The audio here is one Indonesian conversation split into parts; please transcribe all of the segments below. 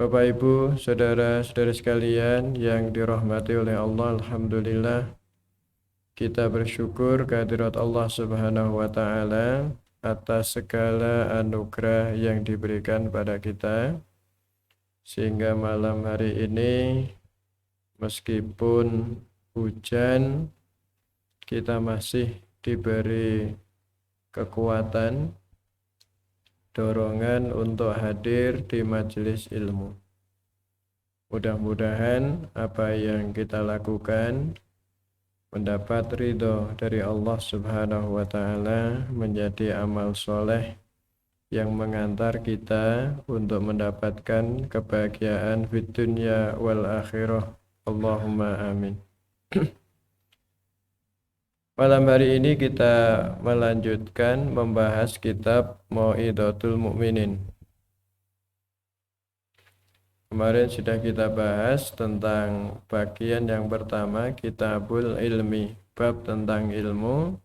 Bapak Ibu, saudara-saudari sekalian yang dirahmati oleh Allah, alhamdulillah kita bersyukur kehadirat Allah Subhanahu wa taala atas segala anugerah yang diberikan pada kita sehingga malam hari ini meskipun hujan kita masih diberi kekuatan dorongan untuk hadir di majelis ilmu. Mudah-mudahan apa yang kita lakukan mendapat ridho dari Allah Subhanahu wa taala menjadi amal soleh yang mengantar kita untuk mendapatkan kebahagiaan di dunia wal akhirah. Allahumma amin. Malam hari ini kita melanjutkan membahas kitab Mau'izatul Mukminin. Kemarin sudah kita bahas tentang bagian yang pertama, Kitabul Ilmi, bab tentang ilmu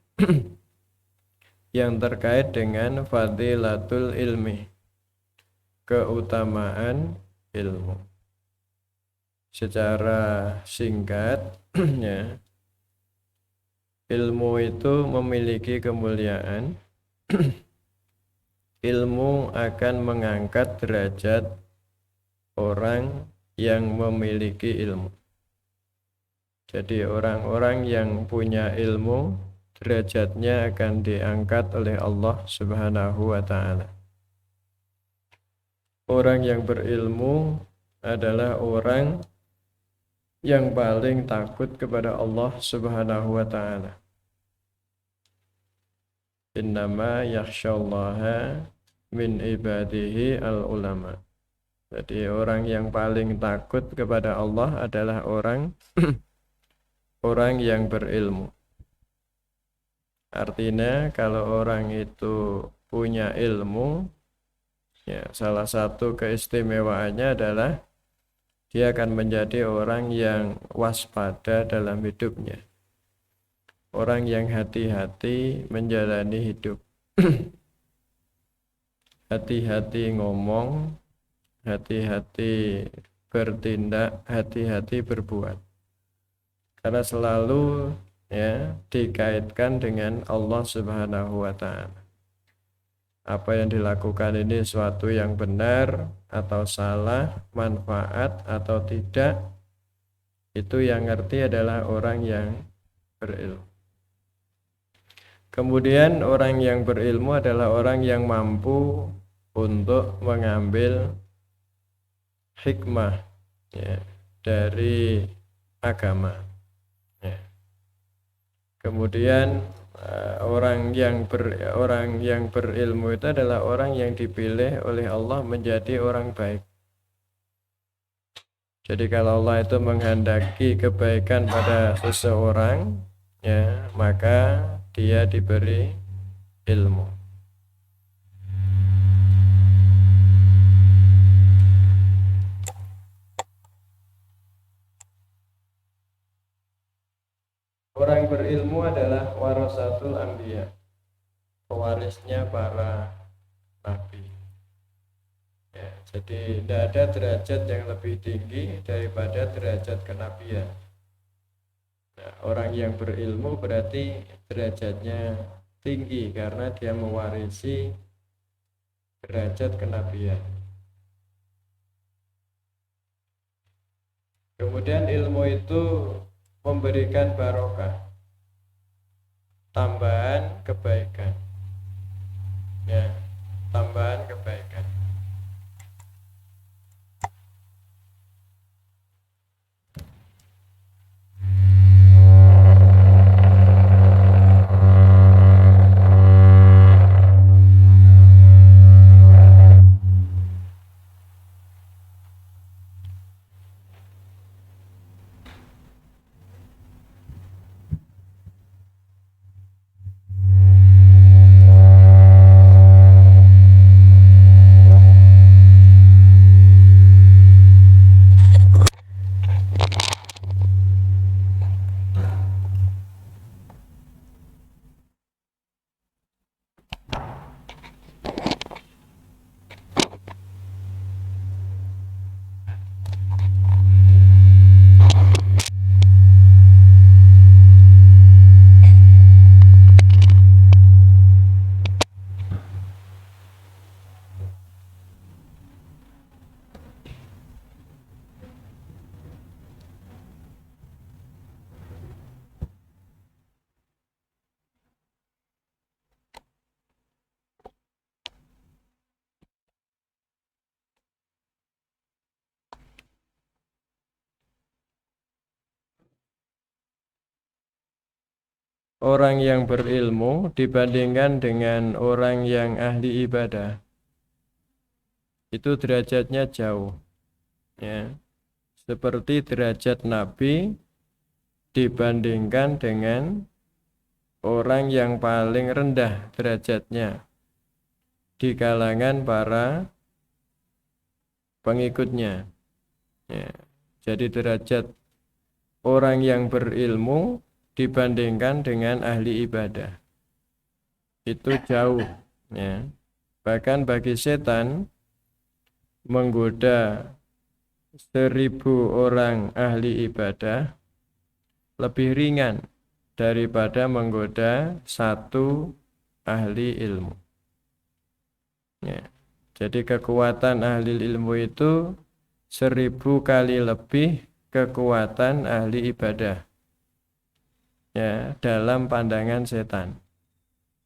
yang terkait dengan Fadilatul Ilmi, keutamaan ilmu. Secara singkat, ya, ilmu itu memiliki kemuliaan. Ilmu akan mengangkat derajat orang yang memiliki ilmu. Jadi orang-orang yang punya ilmu derajatnya akan diangkat oleh Allah Subhanahu wa taala. Orang yang berilmu adalah orang yang paling takut kepada Allah Subhanahu wa taala. Innama yakhsyallaha min ibadihi al-ulama. Jadi orang yang paling takut kepada Allah adalah orang yang berilmu. Artinya kalau orang itu punya ilmu, ya, salah satu keistimewaannya adalah dia akan menjadi orang yang waspada dalam hidupnya. Orang yang hati-hati menjalani hidup. Hati-hati ngomong, hati-hati bertindak, hati-hati berbuat. Karena selalu ya dikaitkan dengan Allah Subhanahu wa taala. Apa yang dilakukan ini suatu yang benar atau salah, manfaat atau tidak, itu yang ngerti adalah orang yang berilmu. Kemudian orang yang berilmu adalah orang yang mampu untuk mengambil hikmah, ya, dari agama. Ya. Kemudian orang yang berilmu itu adalah orang yang dipilih oleh Allah menjadi orang baik. Jadi kalau Allah itu menghendaki kebaikan pada seseorang, ya, maka dia diberi ilmu. Orang berilmu adalah warasatul anbiya, pewarisnya para nabi. Ya, jadi tidak ada derajat yang lebih tinggi daripada derajat kenabian. Nah, orang yang berilmu berarti derajatnya tinggi karena dia mewarisi derajat kenabian. Kemudian ilmu itu memberikan barokah, tambahan kebaikan, ya, tambahan kebaikan. orang yang berilmu dibandingkan dengan orang yang ahli ibadah, itu derajatnya jauh, ya. Seperti derajat Nabi dibandingkan dengan orang yang paling rendah derajatnya di kalangan para pengikutnya, ya. Jadi derajat orang yang berilmu dibandingkan dengan ahli ibadah itu jauh, ya. Bahkan bagi setan menggoda 1.000 orang ahli ibadah lebih ringan daripada menggoda satu ahli ilmu, ya. Jadi kekuatan ahli ilmu itu 1.000 kali lebih kekuatan ahli ibadah, ya, dalam pandangan setan.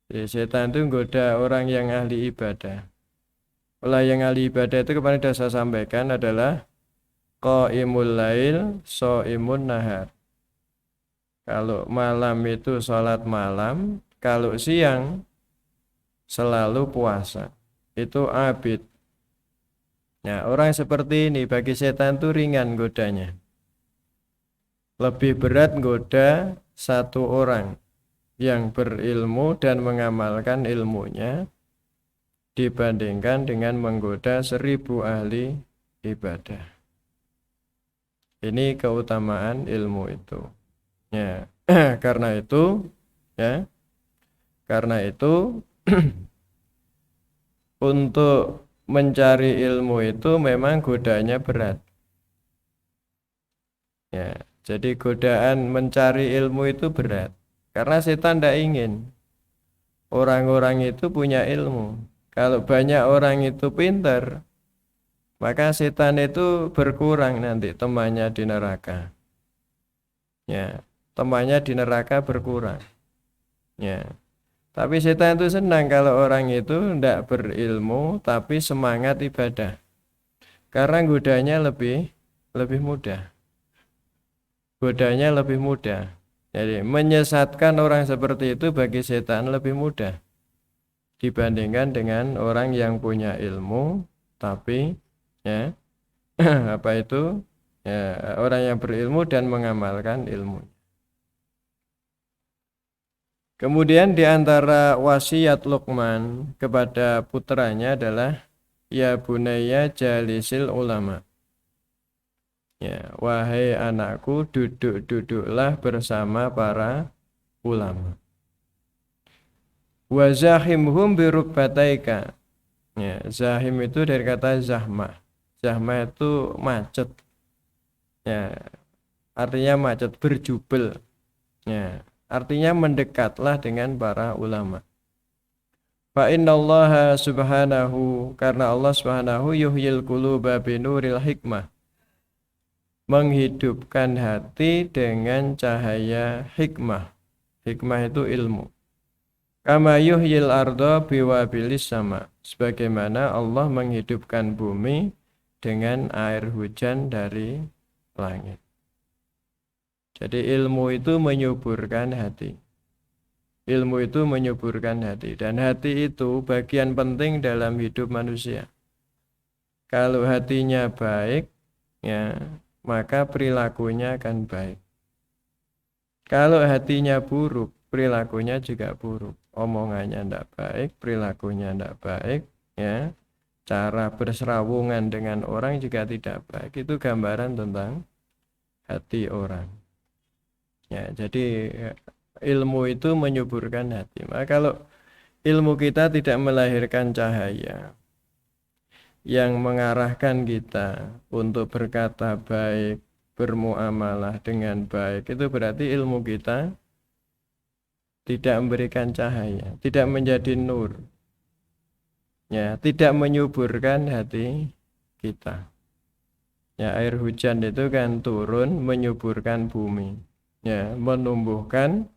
Jadi setan itu menggoda orang yang ahli ibadah. Orang yang ahli ibadah itu kemarin sudah saya sampaikan adalah qaimul lail, shaimun nahar. Kalau malam itu sholat malam, kalau siang selalu puasa. Itu abid. Nah, orang seperti ini bagi setan itu ringan godanya. Lebih berat goda satu orang yang berilmu dan mengamalkan ilmunya dibandingkan dengan menggoda 1.000 ahli ibadah. Ini keutamaan ilmu itu. Ya, karena itu, ya, karena itu untuk mencari ilmu itu memang godanya berat. Ya, jadi godaan mencari ilmu itu berat. Karena setan tidak ingin orang-orang itu punya ilmu. Kalau banyak orang itu pintar, maka setan itu berkurang nanti temannya di neraka. Ya, temannya di neraka berkurang. Ya. Tapi setan itu senang kalau orang itu tidak berilmu tapi semangat ibadah. Karena godanya lebih mudah. Godanya lebih mudah. Jadi menyesatkan orang seperti itu bagi setan lebih mudah dibandingkan dengan orang yang punya ilmu tapi, ya, apa itu, ya, orang yang berilmu dan mengamalkan ilmu. Kemudian di antara wasiat Luqman kepada putranya adalah ya bunayya jalisil ulama. Ya, wahai anakku, duduk-duduklah bersama para ulama. Wa zahimhum birukbataika. Ya, zahim itu dari kata zahmah. Zahmah itu macet. Ya, artinya macet, berjubel. Ya, artinya mendekatlah dengan para ulama. Fa innallaha subhanahu, karena Allah subhanahu yuhyil quluba binuril hikmah, menghidupkan hati dengan cahaya hikmah. Hikmah itu ilmu. Kama yuhyil arda biwabilis sama, sebagaimana Allah menghidupkan bumi dengan air hujan dari langit. Jadi ilmu itu menyuburkan hati. Ilmu itu menyuburkan hati, dan hati itu bagian penting dalam hidup manusia. Kalau hatinya baik, ya, maka perilakunya akan baik. Kalau hatinya buruk, perilakunya juga buruk. Omongannya tidak baik, perilakunya tidak baik, ya. Cara berserawungan dengan orang juga tidak baik. Itu gambaran tentang hati orang. Ya, jadi ilmu itu menyuburkan hati. Maka kalau ilmu kita tidak melahirkan cahaya yang mengarahkan kita untuk berkata baik, bermuamalah dengan baik, itu berarti ilmu kita tidak memberikan cahaya, tidak menjadi nur, ya, tidak menyuburkan hati kita. Ya, air hujan itu kan turun menyuburkan bumi, ya, menumbuhkan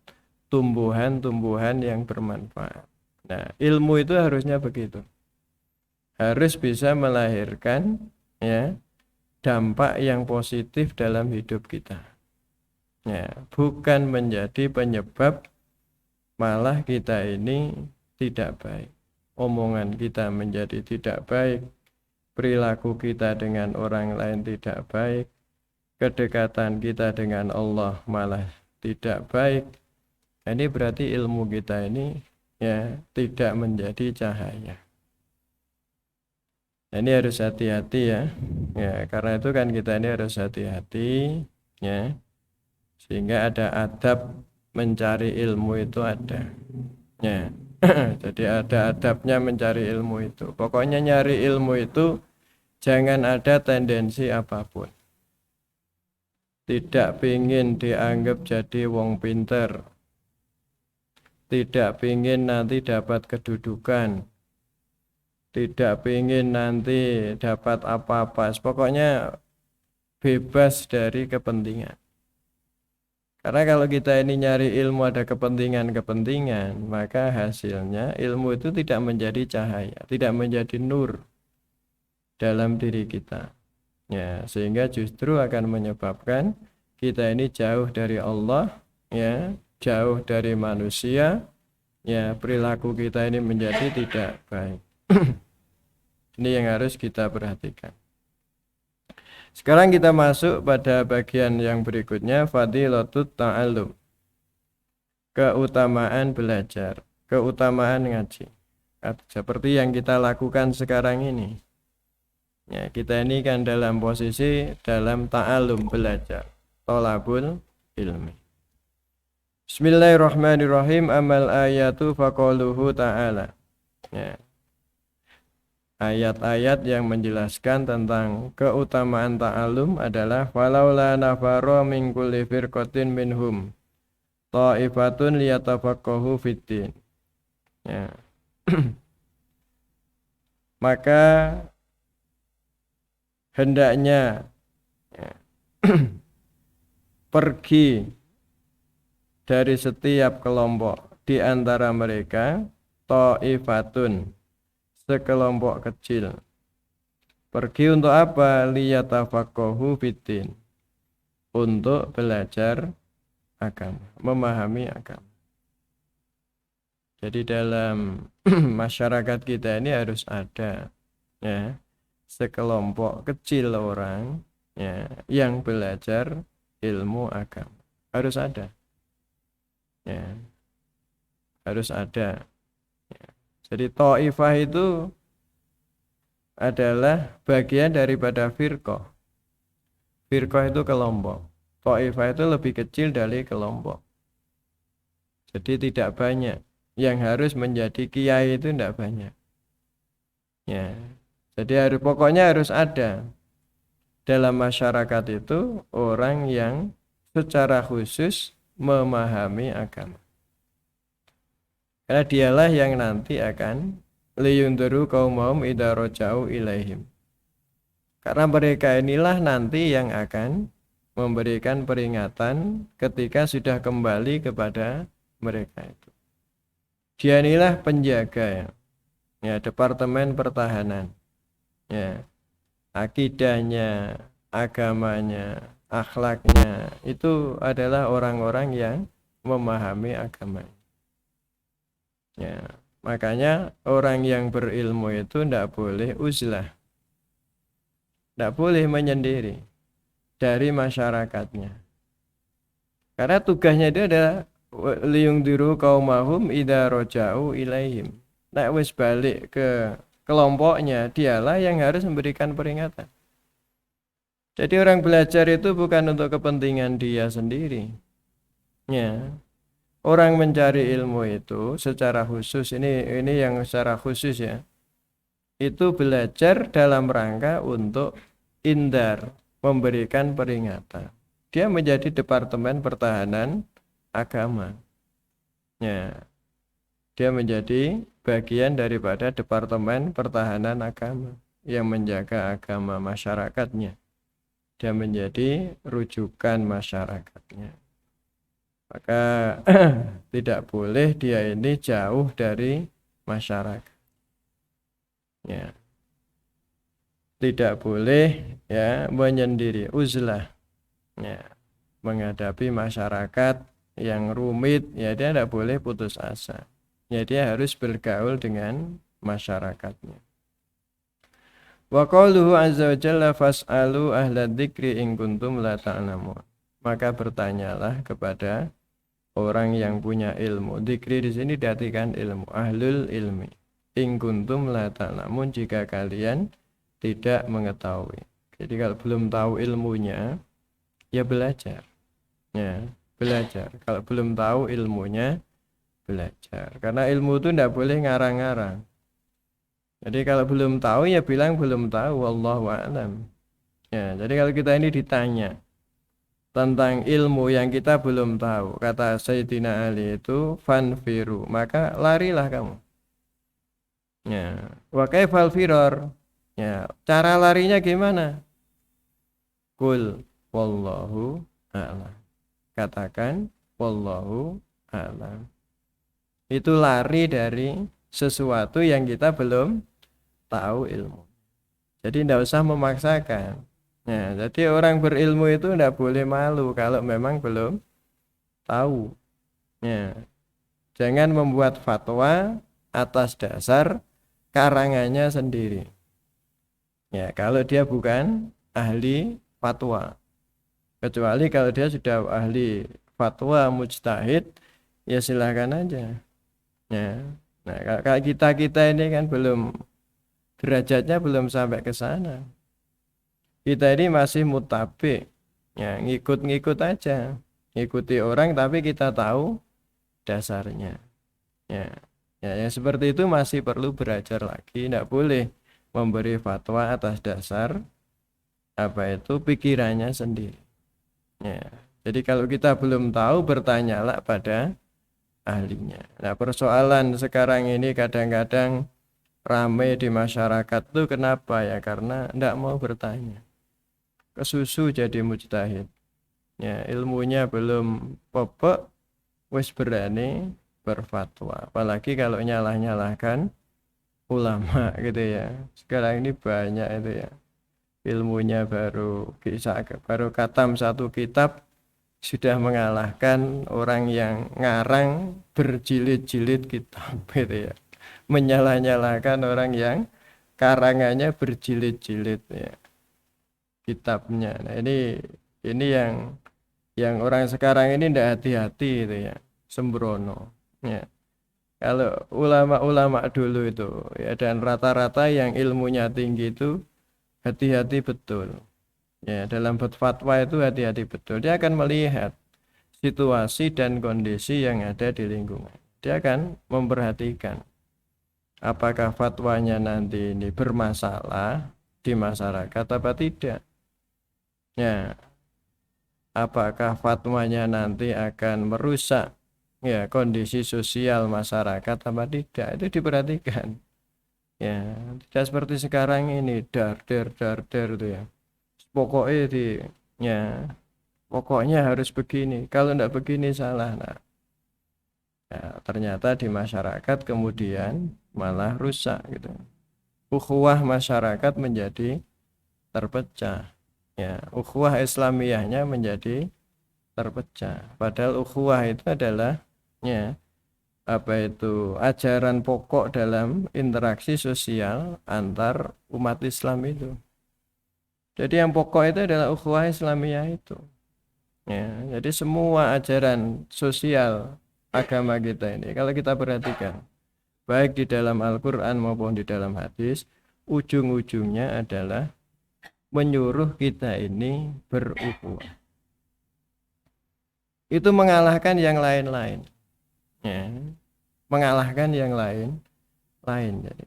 tumbuhan-tumbuhan yang bermanfaat. Nah, ilmu itu harusnya begitu. Harus bisa melahirkan, ya, dampak yang positif dalam hidup kita. Ya, bukan menjadi penyebab malah kita ini tidak baik. Omongan kita menjadi tidak baik, perilaku kita dengan orang lain tidak baik, kedekatan kita dengan Allah malah tidak baik. Ini berarti ilmu kita ini ya tidak menjadi cahaya. Ini harus hati-hati ya. Ya, karena itu kan kita ini harus hati-hati ya. Sehingga ada adab mencari ilmu itu ada. Ya. Jadi ada adabnya mencari ilmu itu. Pokoknya nyari ilmu itu jangan ada tendensi apapun. Tidak pingin dianggap jadi wong pinter. Tidak pingin nanti dapat kedudukan. Tidak pingin nanti dapat apa-apa. Pokoknya bebas dari kepentingan. Karena kalau kita ini nyari ilmu ada kepentingan-kepentingan, maka hasilnya ilmu itu tidak menjadi cahaya, tidak menjadi nur dalam diri kita. Ya, sehingga justru akan menyebabkan kita ini jauh dari Allah, ya, jauh dari manusia, ya, perilaku kita ini menjadi tidak baik. Ini yang harus kita perhatikan. Sekarang kita masuk pada bagian yang berikutnya, fadilatut ta'allum. Keutamaan belajar, keutamaan ngaji. Seperti yang kita lakukan sekarang ini. Ya, kita ini kan dalam posisi dalam ta'allum belajar, thalabul ilmi. Bismillahirrahmanirrahim. Amal ayatu faqaluhu ta'ala. Ya. Ayat-ayat yang menjelaskan tentang keutamaan ta'allum adalah walaula nafara min kulli firqatin minhum ta'ifatun liyatafaqahu fiddin. Ya. Maka hendaknya ya, pergi dari setiap kelompok di antara mereka ta'ifatun, sekelompok kecil. Pergi untuk apa? Liyatafaqahu fiddin. Untuk belajar agama, memahami agama. Jadi dalam masyarakat kita ini harus ada ya sekelompok kecil orang ya yang belajar ilmu agama. Harus ada. Ya. Harus ada. Jadi ta'ifah itu adalah bagian daripada firqah. Firqah itu kelompok. Ta'ifah itu lebih kecil dari kelompok. Jadi tidak banyak. Yang harus menjadi kiai itu tidak banyak. Ya. Jadi pokoknya harus ada dalam masyarakat itu orang yang secara khusus memahami agama. Karena dialah yang nanti akan liyundaru qaumahum idza raja'u ilaihim. Karena mereka inilah nanti yang akan memberikan peringatan ketika sudah kembali kepada mereka itu. Dia inilah penjaga ya, Departemen Pertahanan. Ya. Akidahnya, agamanya, akhlaknya itu adalah orang-orang yang memahami agama. Ya, makanya orang yang berilmu itu tidak boleh uzlah, tidak boleh menyendiri dari masyarakatnya. Karena tugasnya itu adalah liyungdiru qaumahum idza raja'u ilaihim. Nek wis balik ke kelompoknya, dialah yang harus memberikan peringatan. Jadi orang belajar itu bukan untuk kepentingan dia sendiri. Ya. Orang mencari ilmu itu secara khusus, ini yang secara khusus ya, itu belajar dalam rangka untuk indar, memberikan peringatan. Dia menjadi Departemen Pertahanan Agama. Ya. Dia menjadi bagian daripada Departemen Pertahanan Agama yang menjaga agama masyarakatnya. Dia menjadi rujukan masyarakatnya. Maka tidak boleh dia ini jauh dari masyarakat. Ya. Tidak boleh ya menyendiri uzlah. Ya. Menghadapi masyarakat yang rumit, ya dia tidak boleh putus asa. Ya dia harus bergaul dengan masyarakatnya. Wa qauluhu azza wa jalla fas'alu ahla dzikri in kuntum la ta'lamun. Maka bertanyalah kepada orang yang punya ilmu. Dzikri di sini diartikan ilmu, ahlul ilmi. In kuntum la ta'lamun, jika kalian tidak mengetahui. Jadi kalau belum tahu ilmunya, ya belajar. Ya, belajar. Kalau belum tahu ilmunya, belajar. Karena ilmu itu tidak boleh ngarang-ngarang. Jadi kalau belum tahu ya bilang belum tahu, wallahu a'lam. Ya, jadi kalau kita ini ditanya tentang ilmu yang kita belum tahu, kata Sayyidina Ali itu fanfiru, maka larilah kamu. Ya, wa kaifal firar? Ya, cara larinya gimana? Qul wallahu a'lam. Katakan wallahu a'lam. Itu lari dari sesuatu yang kita belum tahu ilmu. Jadi tidak usah memaksakan. Ya, jadi orang berilmu itu tidak boleh malu kalau memang belum tahu. Ya, jangan membuat fatwa atas dasar karangannya sendiri. Ya, kalau dia bukan ahli fatwa. Kecuali kalau dia sudah ahli fatwa mujtahid, ya silahkan aja. Ya. Nah, kalau kita ini kan belum, derajatnya belum sampai ke sana. Kita ini masih mutabi, ya ngikut-ngikut aja, ngikuti orang tapi kita tahu dasarnya. Ya, yang seperti itu masih perlu belajar lagi. Tidak boleh memberi fatwa atas dasar pikirannya sendiri. Ya, jadi kalau kita belum tahu, bertanyalah pada ahlinya. Nah, persoalan sekarang ini kadang-kadang ramai di masyarakat tuh kenapa ya? Karena tidak mau bertanya. Kesusu jadi mujtahid. Ya, ilmunya belum pokok, wis berani berfatwa. Apalagi kalau nyalah-nyalahkan ulama gitu ya. Sekarang ini banyak itu ya. Ilmunya baru katam satu kitab sudah mengalahkan orang yang ngarang berjilid-jilid kitab gitu ya. Menyalah-nyalahkan orang yang karangannya berjilid-jilid ya kitabnya. Nah, ini yang orang sekarang ini tidak hati-hati itu ya, sembrono ya. Kalau ulama-ulama dulu itu ya, dan rata-rata yang ilmunya tinggi itu hati-hati betul. Ya, dalam berfatwa itu hati-hati betul. Dia akan melihat situasi dan kondisi yang ada di lingkungan. Dia akan memperhatikan apakah fatwanya nanti ini bermasalah di masyarakat apa tidak. Ya, apakah fatwanya nanti akan merusak ya kondisi sosial masyarakat apa tidak, itu diperhatikan. Ya, tidak seperti sekarang ini dar itu ya. Pokoknya harus begini. Kalau tidak begini salah. Nah, ya, ternyata di masyarakat kemudian malah rusak gitu. Ukhuwah masyarakat menjadi terpecah. Ya, ukhuwah Islamiyahnya menjadi terpecah. Padahal ukhuwah itu adalah ya ajaran pokok dalam interaksi sosial antar umat Islam itu. Jadi yang pokok itu adalah ukhuwah Islamiyah itu. Ya, jadi semua ajaran sosial agama kita ini kalau kita perhatikan baik di dalam Al-Qur'an maupun di dalam hadis, ujung-ujungnya adalah menyuruh kita ini berukhuwah. Itu mengalahkan yang lain-lain. Ya, mengalahkan yang lain.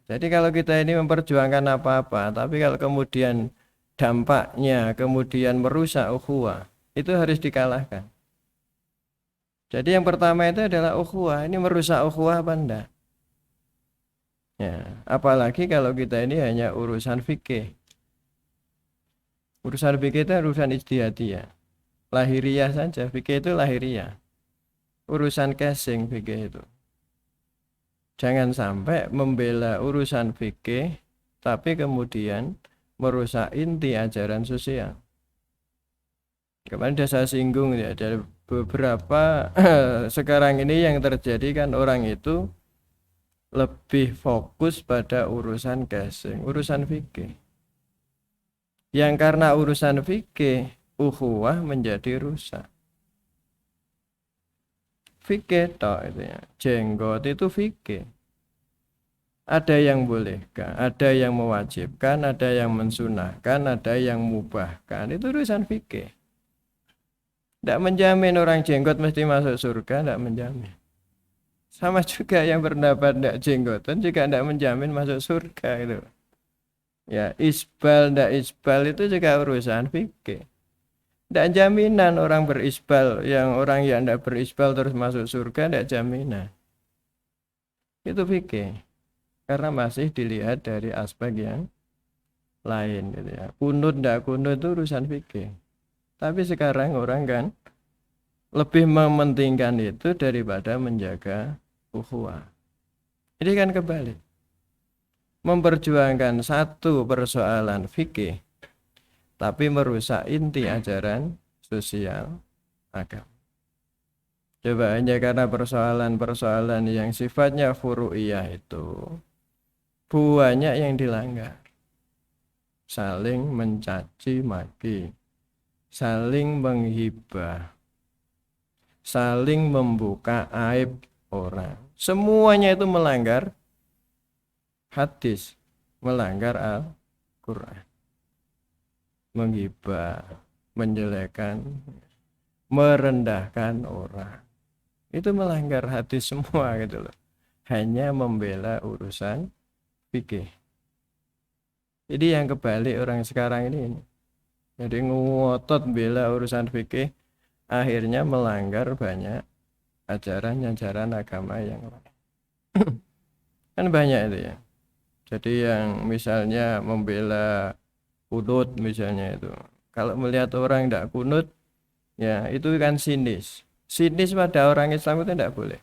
Jadi kalau kita ini memperjuangkan apa-apa, tapi kalau kemudian dampaknya kemudian merusak ukhuwah, itu harus dikalahkan. Jadi yang pertama itu adalah ukhuwah. Ini merusak ukhuwah apa enggak? Ya, apalagi kalau kita ini hanya urusan fikih. Urusan fikih itu urusan ijtihadiyah. Lahiriah saja, fikih itu lahiriah. Urusan casing fikih itu. Jangan sampai membela urusan fikih tapi kemudian merusak inti ajaran sosial. Kemarin sudah saya singgung ya, beberapa sekarang ini yang terjadi kan orang itu lebih fokus pada urusan casing, urusan fikih. Yang karena urusan fikih, ukhuwah menjadi rusak. Fikih toh itu ya. Jenggot itu fikih. Ada yang bolehkan, ada yang mewajibkan, ada yang mensunahkan, ada yang mubahkan. Itu urusan fikih. Tidak menjamin orang jenggot mesti masuk surga, tidak menjamin. Sama juga yang berpendapat tidak jenggotan juga tidak menjamin masuk surga itu. Ya, isbal tidak isbal itu juga urusan fikih. Tidak jaminan orang berisbal, orang yang tidak berisbal terus masuk surga, tidak jaminan. Itu fikih. Karena masih dilihat dari aspek yang lain gitu ya. Kunut tidak kunut itu urusan fikih. Tapi sekarang orang kan lebih mementingkan itu daripada menjaga ukhuwah. Ini kan kebalik. Memperjuangkan satu persoalan fikih tapi merusak inti ajaran sosial agama. Coba hanya karena persoalan-persoalan yang sifatnya furu'iyah itu banyak yang dilanggar. Saling mencaci maki, saling menghibah, saling membuka aib orang. Semuanya itu melanggar hadis, melanggar Al-Quran. Menghibah, menjelekkan, merendahkan orang. Itu melanggar hadis semua gitu loh. Hanya membela urusan fikih. Jadi yang kebalik orang sekarang ini. Jadi ngotot bela urusan fikih, akhirnya melanggar banyak ajaran-ajaran agama yang lain. Kan banyak itu ya. Jadi yang misalnya membela kunut misalnya itu. Kalau melihat orang tidak kunut, ya itu kan sinis. Sinis pada orang Islam itu tidak boleh.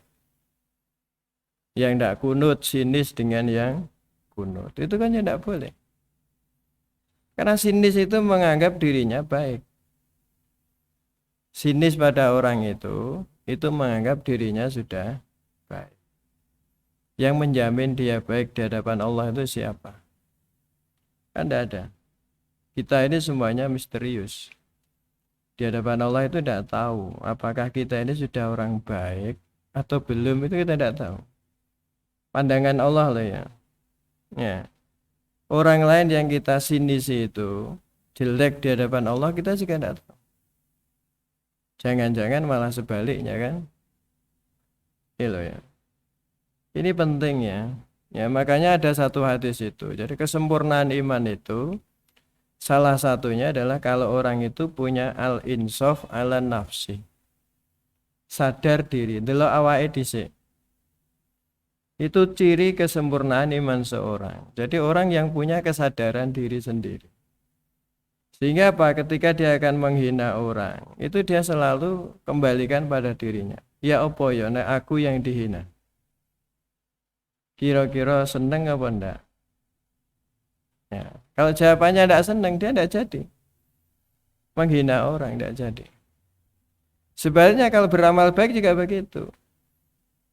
Yang tidak kunut sinis dengan yang kunut. Itu kan tidak boleh. Karena sinis itu menganggap dirinya baik. Sinis pada orang itu menganggap dirinya sudah baik. Yang menjamin dia baik di hadapan Allah itu siapa? Kan tidak ada. Kita ini semuanya misterius. Di hadapan Allah itu tidak tahu apakah kita ini sudah orang baik atau belum, itu kita tidak tahu. Pandangan Allah lah ya. Ya. Orang lain yang kita sinisi itu jelek di hadapan Allah, kita juga tidak tahu. Jangan-jangan malah sebaliknya kan. Ya. Ini penting ya. Ya, makanya ada satu hadis itu. Jadi kesempurnaan iman itu salah satunya adalah kalau orang itu punya al-insaf ala nafsi. Sadar diri, delok awake dhisik. Itu ciri kesempurnaan iman seorang. Jadi orang yang punya kesadaran diri sendiri. Sehingga apa? Ketika dia akan menghina orang, itu dia selalu kembalikan pada dirinya. Ya opo ya, nek aku yang dihina. Kira-kira seneng apa enggak? Ya. Kalau jawabannya enggak seneng, dia enggak jadi. Menghina orang enggak jadi. Sebaliknya kalau beramal baik juga begitu.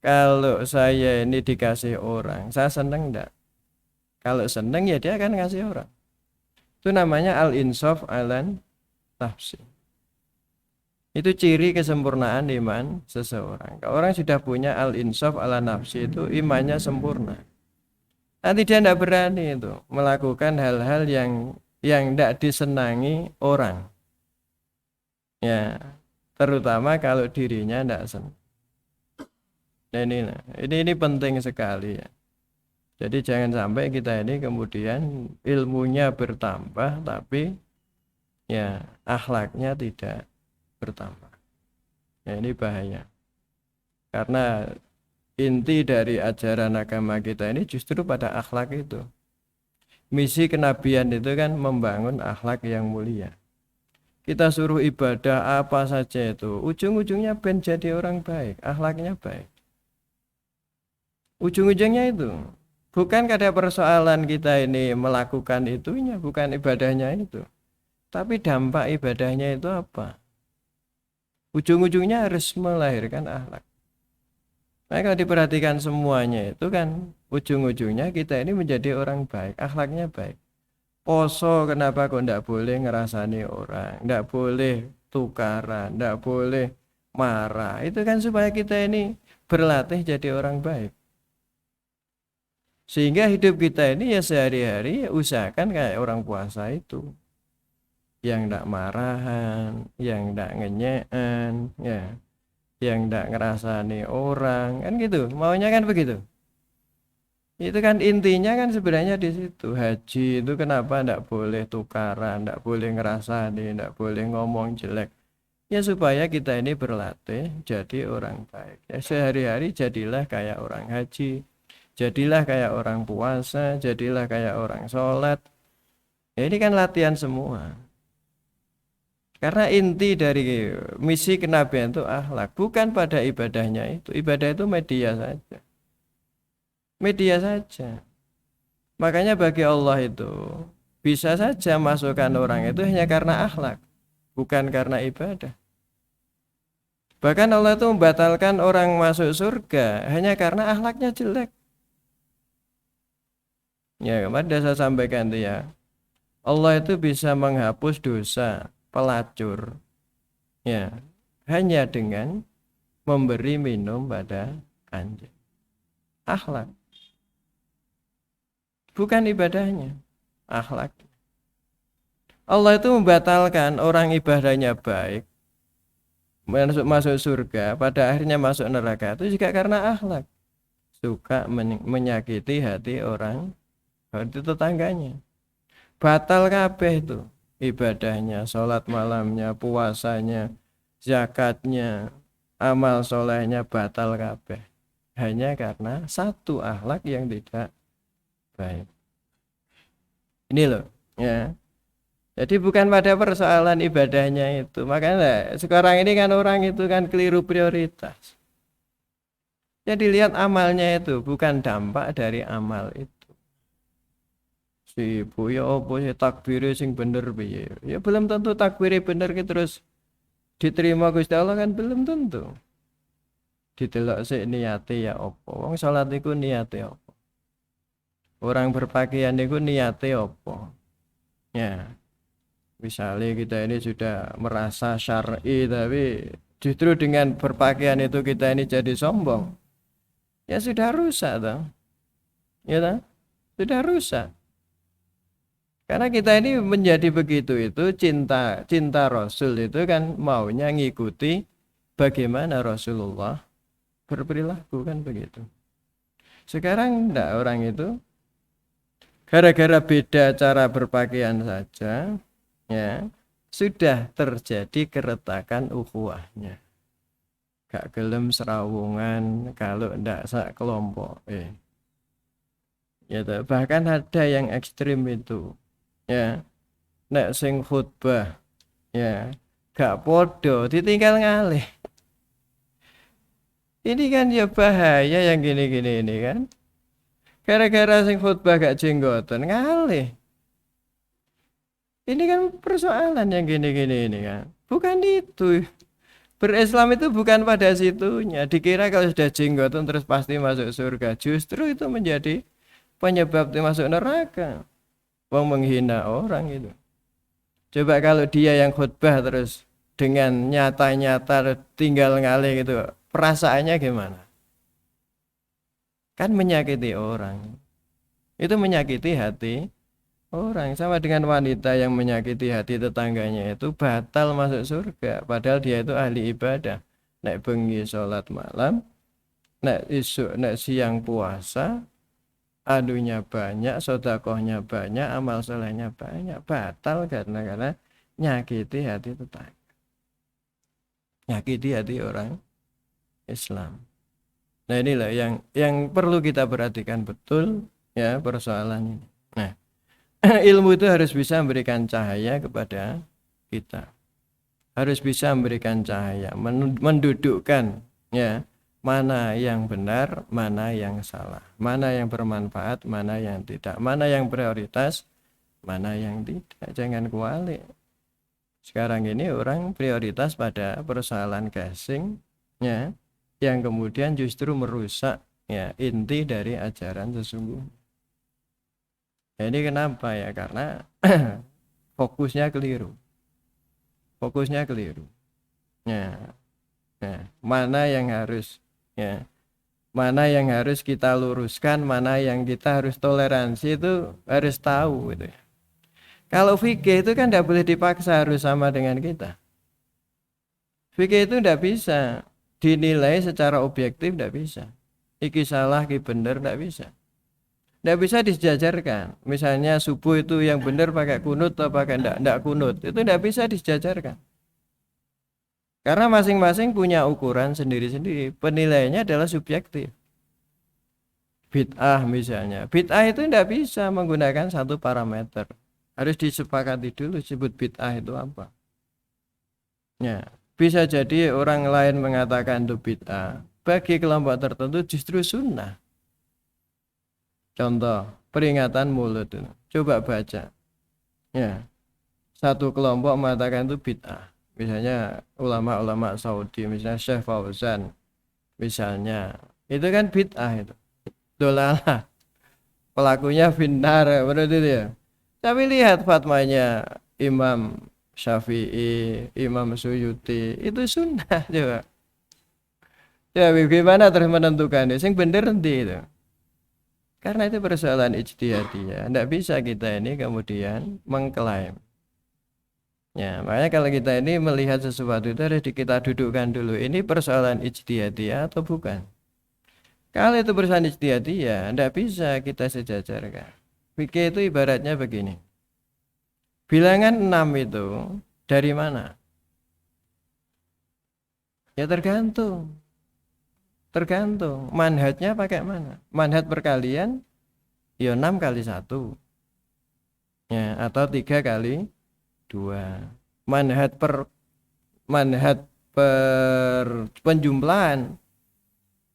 Kalau saya ini dikasih orang, saya seneng enggak? Kalau seneng ya dia akan ngasih orang. Itu namanya al-insaf alan nafsi. Itu ciri kesempurnaan iman seseorang. Kalau orang sudah punya al-insaf ala nafsi itu imannya sempurna. Nanti dia tidak berani itu melakukan hal-hal yang tidak disenangi orang. Ya, terutama kalau dirinya tidak senang. Nah, ini penting sekali ya. Jadi jangan sampai kita ini kemudian ilmunya bertambah tapi ya akhlaknya tidak bertambah. Ya, ini bahaya. Karena inti dari ajaran agama kita ini justru pada akhlak itu. Misi kenabian itu kan membangun akhlak yang mulia. Kita suruh ibadah apa saja itu, ujung-ujungnya ben jadi orang baik, akhlaknya baik. Ujung-ujungnya itu bukan ada persoalan kita ini melakukan itunya, bukan ibadahnya itu. Tapi dampak ibadahnya itu apa? Ujung-ujungnya harus melahirkan akhlak. Nah, kalau diperhatikan semuanya itu kan ujung-ujungnya kita ini menjadi orang baik, akhlaknya baik. Poso kenapa kok ndak boleh ngerasani orang, ndak boleh tukaran, ndak boleh marah. Itu kan supaya kita ini berlatih jadi orang baik. Sehingga hidup kita ini ya sehari-hari ya usahakan kayak orang puasa itu. Yang ndak marahan, yang ndak ngenyean, ya, yang ndak ngerasani orang, kan gitu. Maunya kan begitu. Itu kan intinya kan sebenarnya di situ. Haji itu kenapa ndak boleh tukaran, ndak boleh ngerasani, ndak boleh ngomong jelek. Ya supaya kita ini berlatih jadi orang baik. Ya sehari-hari jadilah kayak orang haji, jadilah kayak orang puasa, jadilah kayak orang sholat. Ya ini kan latihan semua. Karena inti dari misi kenabian itu akhlak, bukan pada ibadahnya itu. Ibadah itu media saja. Media saja. Makanya bagi Allah itu bisa saja masukkan orang itu hanya karena akhlak, bukan karena ibadah. Bahkan Allah itu membatalkan orang masuk surga hanya karena akhlaknya jelek. Ya, kemarin saya sampaikan itu ya. Allah itu bisa menghapus dosa pelacur, ya, hanya dengan memberi minum pada anjing. Akhlak. Bukan ibadahnya, akhlak. Allah itu membatalkan orang ibadahnya baik masuk surga, pada akhirnya masuk neraka itu juga karena akhlak. Suka menyakiti hati orang, hati tetangganya. Batal kabeh itu ibadahnya, sholat malamnya, puasanya, zakatnya, amal solehnya batal kabeh. Hanya karena satu akhlak yang tidak baik. Ini loh, ya. Jadi bukan pada persoalan ibadahnya itu. Makanya sekarang ini kan orang itu kan keliru prioritas. Jadi lihat amalnya itu, bukan dampak dari amal itu. Si ya apa sih takbire sing bener piye? Ya belum tentu takbire bener ki terus diterima Gusti Allah kan belum tentu. Didelok sik niate ya apa. Wong salat iku niate apa? Orang berpakaian iku niate apa? Ya. Misalnya kita ini sudah merasa syar'i tapi justru dengan berpakaian itu kita ini jadi sombong. Ya sudah rusak toh. Ya toh? Sudah rusak. Karena kita ini menjadi begitu itu cinta Rasul itu kan maunya ngikuti bagaimana Rasulullah berperilaku kan begitu. Sekarang enggak, orang itu gara-gara beda cara berpakaian saja ya sudah terjadi keretakan ukhuwahnya. Gak gelem serawungan kalau ndak sak kelompok. Ya toh, bahkan ada yang ekstrim itu. Ya, nek sing khutbah ya gak podo ditinggal ngalih. Ini kan ya bahaya yang gini-gini ini kan. Gara-gara sing khutbah gak jenggoten ngalih. Ini kan persoalan yang gini-gini ini kan. Bukan itu. Berislam itu bukan pada situnya. Dikira kalau sudah jenggoten terus pasti masuk surga. Justru itu menjadi penyebab masuk neraka. Wong menghina orang itu. Coba kalau dia yang khutbah terus dengan nyata-nyata tinggal ngalih gitu, perasaannya gimana? Kan menyakiti orang. Itu menyakiti hati orang. Sama dengan wanita yang menyakiti hati tetangganya itu batal masuk surga. Padahal dia itu ahli ibadah. Nek bengi sholat malam, nek isuk, nek siang puasa, adunya banyak, sedekahnya banyak, amal solehnya banyak. Batal karena nyakiti hati tetangga. Nyakiti hati orang Islam. Nah inilah yang perlu kita perhatikan betul ya persoalan ini. Nah ilmu itu harus bisa memberikan cahaya kepada kita. Harus bisa memberikan cahaya, mendudukkan ya mana yang benar, mana yang salah, mana yang bermanfaat, mana yang tidak, mana yang prioritas, mana yang tidak. Jangan kualik. Sekarang ini orang prioritas pada persoalan gasing, ya, yang kemudian justru merusak ya inti dari ajaran sesungguhnya. Ini kenapa ya? Karena fokusnya keliru. Fokusnya keliru. Ya, ya. Mana yang harus ya, mana yang harus kita luruskan, mana yang kita harus toleransi itu harus tahu gitu ya. Kalau fikih itu kan tidak boleh dipaksa harus sama dengan kita. Fikih itu tidak bisa dinilai secara objektif, tidak bisa. Iki salah, iki benar, tidak bisa. Tidak bisa disejajarkan. Misalnya subuh itu yang benar pakai kunut atau pakai tidak kunut, itu tidak bisa disejajarkan. Karena masing-masing punya ukuran sendiri-sendiri. Penilaiannya adalah subjektif. Bid'ah misalnya. Bid'ah itu tidak bisa menggunakan satu parameter. Harus disepakati dulu sebut bid'ah itu apa. Ya, bisa jadi orang lain mengatakan itu bid'ah. Bagi kelompok tertentu justru sunnah. Contoh, peringatan mulut itu. Coba baca. Ya, satu kelompok mengatakan itu bid'ah. Misalnya ulama-ulama Saudi, misalnya Syekh Fauzan. Misalnya, itu kan bid'ah itu. Dolalah. Pelakunya finnar, menurut itu ya. Tapi lihat fatwanya Imam Syafi'i, Imam Suyuti, itu sunnah coba. Ya bagaimana terus menentukan sing bener nanti itu. Karena itu persoalan ijtihadiyah. Tidak bisa kita ini kemudian mengklaim. Ya, makanya kalau kita ini melihat sesuatu itu harus kita dudukkan dulu. Ini persoalan ijtihadiyah atau bukan? Kalau itu persoalan ijtihadiyah, tidak bisa kita sejajarkan. Fikih itu ibaratnya begini. Bilangan 6 itu dari mana? Ya tergantung. Tergantung. Manhajnya pakai mana? Manhaj perkalian ya 6 kali 1. Ya, atau 3 kali 2. Manhaj per penjumlahan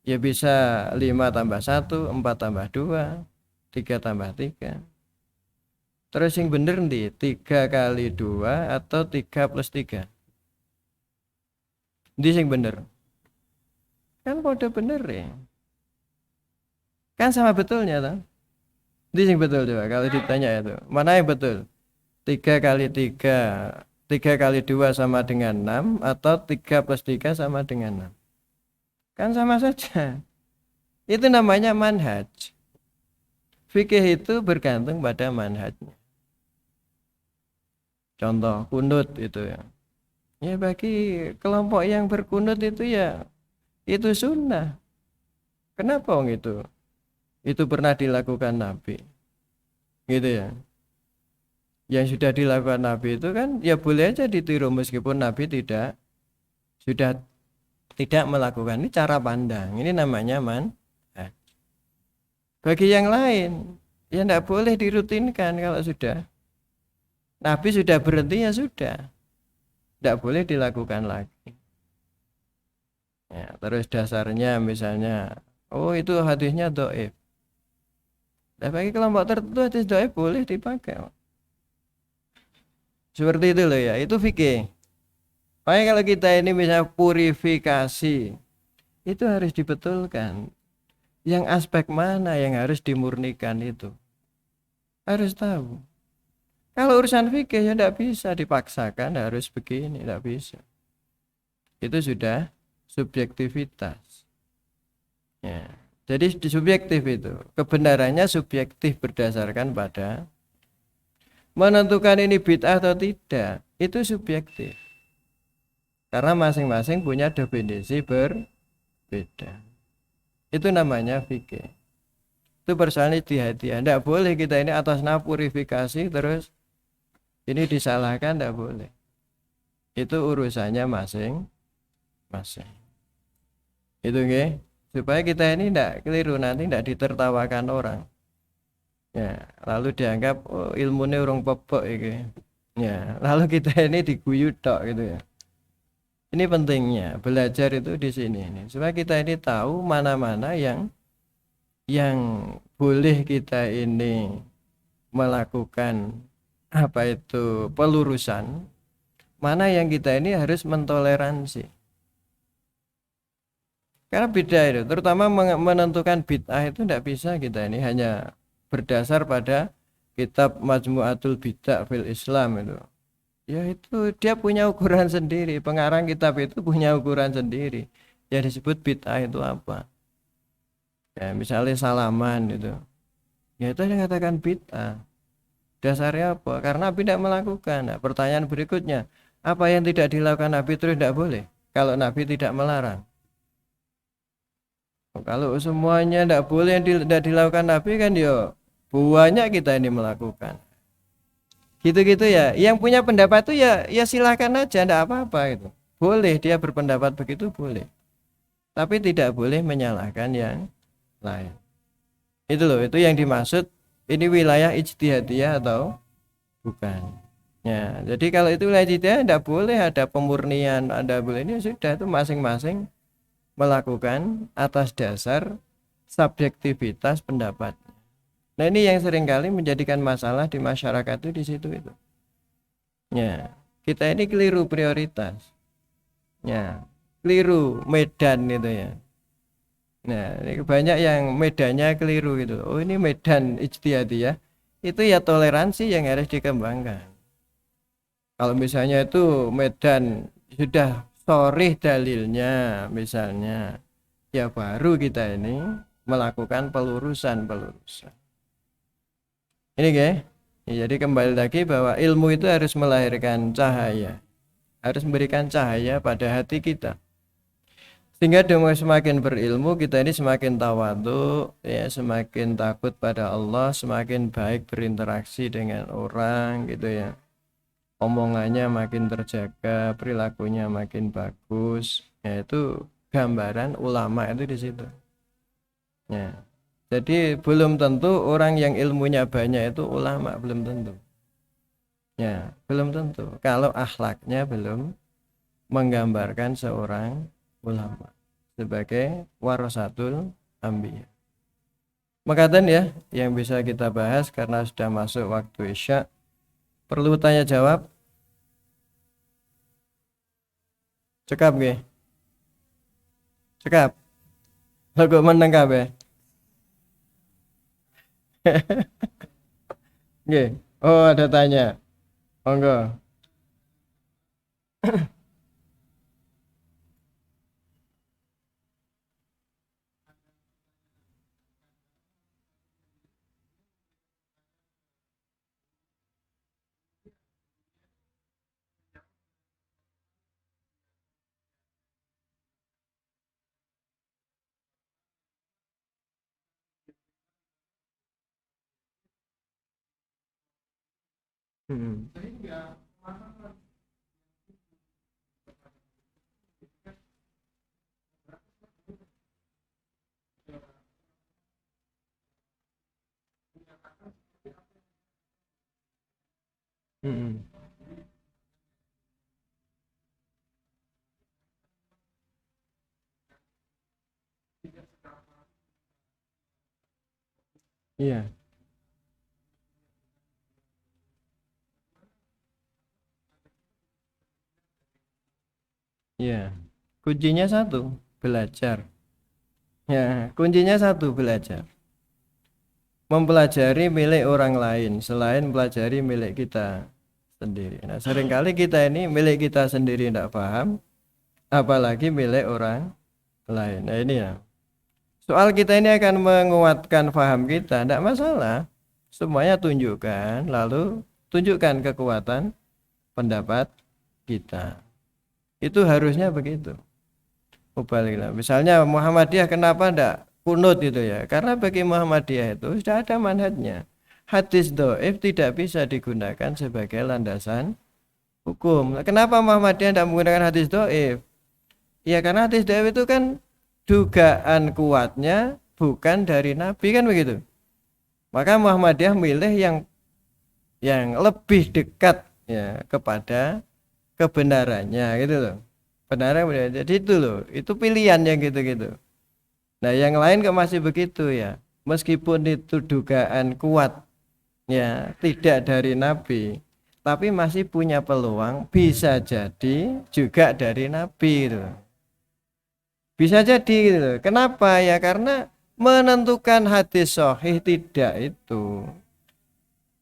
ya bisa 5 tambah 1, 4 tambah 2, 3 tambah 3. Terus yang bener nih 3 kali 2 atau 3 plus 3. Ini yang bener. Kan kode bener ya. Kan sama betulnya toh. Ini yang betul coba kalau ditanya itu. Mana yang betul? 3 kali 3, 3 kali 2 sama dengan 6 atau 3 plus 3 sama dengan 6. Kan sama saja. Itu namanya manhaj. Fikih itu bergantung pada manhajnya. Contoh kunut itu ya. Ya bagi kelompok yang berkunut itu ya itu sunnah. Kenapa wong itu? Itu pernah dilakukan Nabi. Gitu ya. Yang sudah dilakukan Nabi itu kan ya boleh aja ditiru meskipun Nabi sudah tidak melakukan. Ini cara pandang. Ini namanya manhaj. Bagi yang lain ya tidak boleh dirutinkan kalau sudah Nabi sudah berhenti ya sudah. Tidak boleh dilakukan lagi. Ya, terus dasarnya misalnya, oh itu hadisnya dhaif. Nah, bagi kelompok tertentu hadis dhaif boleh dipakai. Seperti itu loh ya, itu fikih. Makanya kalau kita ini misalnya purifikasi, itu harus dibetulkan. Yang aspek mana yang harus dimurnikan itu. Harus tahu. Kalau urusan fikih ya tidak bisa dipaksakan harus begini, tidak bisa. Itu sudah subjektivitas. Ya. Jadi subjektif itu, kebenarannya subjektif berdasarkan pada menentukan ini bid'ah atau tidak, itu subjektif. Karena masing-masing punya definisi berbeda. Itu namanya fikih. Itu persoalan ijtihadiyah. Tidak boleh kita ini atas nama purifikasi terus ini disalahkan, tidak boleh. Itu urusannya masing-masing. Itu nggih, supaya kita ini tidak keliru nanti tidak ditertawakan orang. Ya, lalu dianggap oh, ilmunya orang pepek iki. Ya, lalu kita ini diguyu tok gitu ya. Ini pentingnya belajar itu di sini ini. Supaya kita ini tahu mana-mana yang boleh kita ini melakukan apa itu pelurusan, mana yang kita ini harus mentoleransi. Karena beda itu, terutama menentukan bid'ah itu tidak bisa kita ini hanya berdasar pada kitab Majmu'atul Bid'ah fil Islam itu. Ya itu dia punya ukuran sendiri, pengarang kitab itu punya ukuran sendiri. Yang disebut bid'ah itu apa? Ya misalnya salaman itu. Ya itu yang katakan bid'ah. Dasarnya apa? Karena Nabi tidak melakukan. Nah, pertanyaan berikutnya, apa yang tidak dilakukan Nabi terus tidak boleh? Kalau Nabi tidak melarang. Kalau semuanya tidak boleh yang tidak dilakukan Nabi kan ya banyak kita ini melakukan. Gitu-gitu ya. Yang punya pendapat itu ya silakan aja, tidak apa-apa itu. Boleh dia berpendapat begitu boleh. Tapi tidak boleh menyalahkan yang lain. Itu loh, itu yang dimaksud ini wilayah ijtihadiyah atau bukan. Ya, jadi kalau itu wilayah ijtihadiyah tidak boleh ada pemurnian, ada boleh ini sudah itu masing-masing melakukan atas dasar subjektivitas pendapat. Nah ini yang seringkali menjadikan masalah di masyarakat itu di situ itu. Ya, kita ini keliru prioritas. Ya, keliru medan itu ya. Nah, ini banyak yang medannya keliru gitu. Oh, ini medan ijtihadiyah. Itu ya toleransi yang harus dikembangkan. Kalau misalnya itu medan sudah sharih dalilnya misalnya, ya baru kita ini melakukan pelurusan. Ini ya, jadi kembali lagi bahwa ilmu itu harus melahirkan cahaya, harus memberikan cahaya pada hati kita. Sehingga dengan semakin berilmu kita ini semakin tawadhu, ya semakin takut pada Allah, semakin baik berinteraksi dengan orang gitu ya. Omongannya makin terjaga, perilakunya makin bagus. Ya itu gambaran ulama itu di situ. Ya. Jadi belum tentu orang yang ilmunya banyak itu ulama, belum tentu. Ya, belum tentu. Kalau akhlaknya belum menggambarkan seorang ulama sebagai warasatul anbiya. Makatan ya yang bisa kita bahas karena sudah masuk waktu Isya. Perlu tanya jawab? Cekap nggih. Cekap. Lha kok meneng kabeh? Nggih. Oh, ada tanya. Monggo. Hmm. Hmm. Iya, iya. Kuncinya satu, belajar. Ya, kuncinya satu, belajar. Mempelajari milik orang lain selain pelajari milik kita sendiri. Nah, seringkali kita ini milik kita sendiri tidak paham, apalagi milik orang lain. Nah, ini ya. Soal kita ini akan menguatkan paham kita, tidak masalah. Semuanya tunjukkan, lalu tunjukkan kekuatan pendapat kita. Itu harusnya begitu. Mubaliklah. Misalnya Muhammadiyah kenapa tidak kunut itu ya? Karena bagi Muhammadiyah itu sudah ada manhajnya. Hadis dhaif tidak bisa digunakan sebagai landasan hukum. Kenapa Muhammadiyah tidak menggunakan hadis dhaif? Ya karena hadis dhaif itu kan dugaan kuatnya bukan dari Nabi kan begitu. Maka Muhammadiyah milih yang lebih dekat ya kepada kebenarannya gitu loh. Benar. Jadi itu loh, itu pilihan yang gitu-gitu. Nah, yang lain kok masih begitu ya. Meskipun itu dugaan kuat ya, tidak dari Nabi, tapi masih punya peluang bisa jadi juga dari Nabi gitu. Bisa jadi gitu. Kenapa ya? Karena menentukan hadis sahih tidak itu.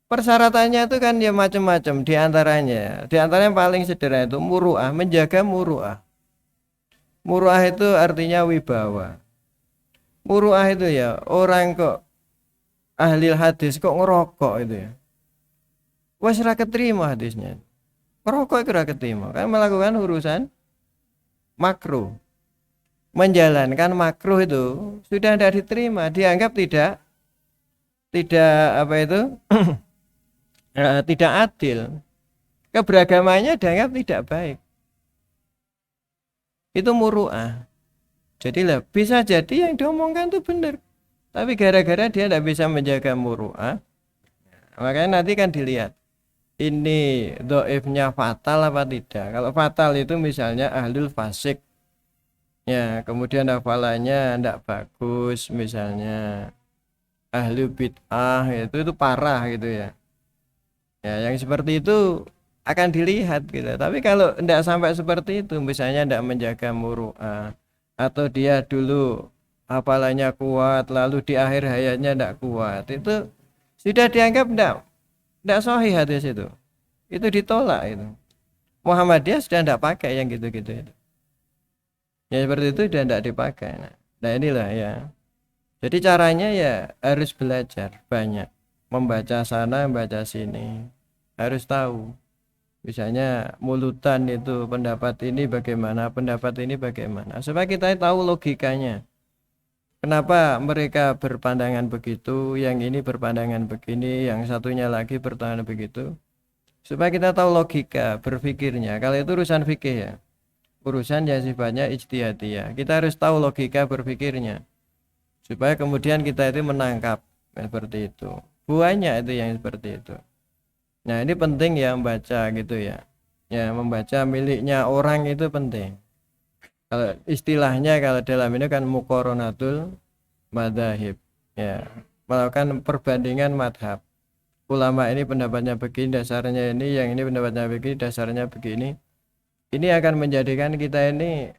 Persyaratannya itu kan ya macam-macam di antaranya. Di antaranya yang paling sederhana itu muru'ah, menjaga muru'ah. Muru'ah itu artinya wibawa. Muru'ah itu ya orang kok ahli hadis kok ngerokok itu ya. Wes ra keterima hadisnya. Ngerokok itu ra keterima. Kan melakukan urusan makruh. Menjalankan makruh itu sudah tidak diterima, dianggap tidak apa itu tidak adil. Keberagamannya dianggap tidak baik. Itu muru'ah. Jadi lah bisa jadi yang diomongkan itu benar. Tapi gara-gara dia tidak bisa menjaga muru'ah, makanya nanti kan dilihat ini dhaifnya fatal apa tidak. Kalau fatal itu misalnya ahlul fasik. Ya, kemudian hafalannya tidak bagus misalnya. Ahli bid'ah itu parah gitu ya. Ya, yang seperti itu akan dilihat gitu. Tapi kalau tidak sampai seperti itu, misalnya tidak menjaga muru'ah atau dia dulu hafalannya kuat lalu di akhir hayatnya tidak kuat, itu sudah dianggap tidak sahih hadis itu. Itu ditolak itu. Muhammadiyah sudah tidak pakai yang gitu-gitu itu. Ya seperti itu sudah tidak dipakai. Nah inilah ya. Jadi caranya ya harus belajar banyak, membaca sana, membaca sini, harus tahu. Misalnya mulutan itu pendapat ini bagaimana, pendapat ini bagaimana, supaya kita tahu logikanya. Kenapa mereka berpandangan begitu, yang ini berpandangan begini, yang satunya lagi berpandangan begitu, supaya kita tahu logika berpikirnya. Kalau itu urusan fikih ya, urusan yang sifatnya ijtihadiyah, kita harus tahu logika berpikirnya, supaya kemudian kita itu menangkap seperti itu. Banyak itu yang seperti itu. Nah ini penting ya membaca gitu ya. Ya membaca miliknya orang itu penting. Kalau istilahnya kalau dalam ini kan muqoronatul madzhab. Ya melakukan perbandingan madhab. Ulama ini pendapatnya begini, dasarnya ini, yang ini pendapatnya begini, dasarnya begini. Ini akan menjadikan kita ini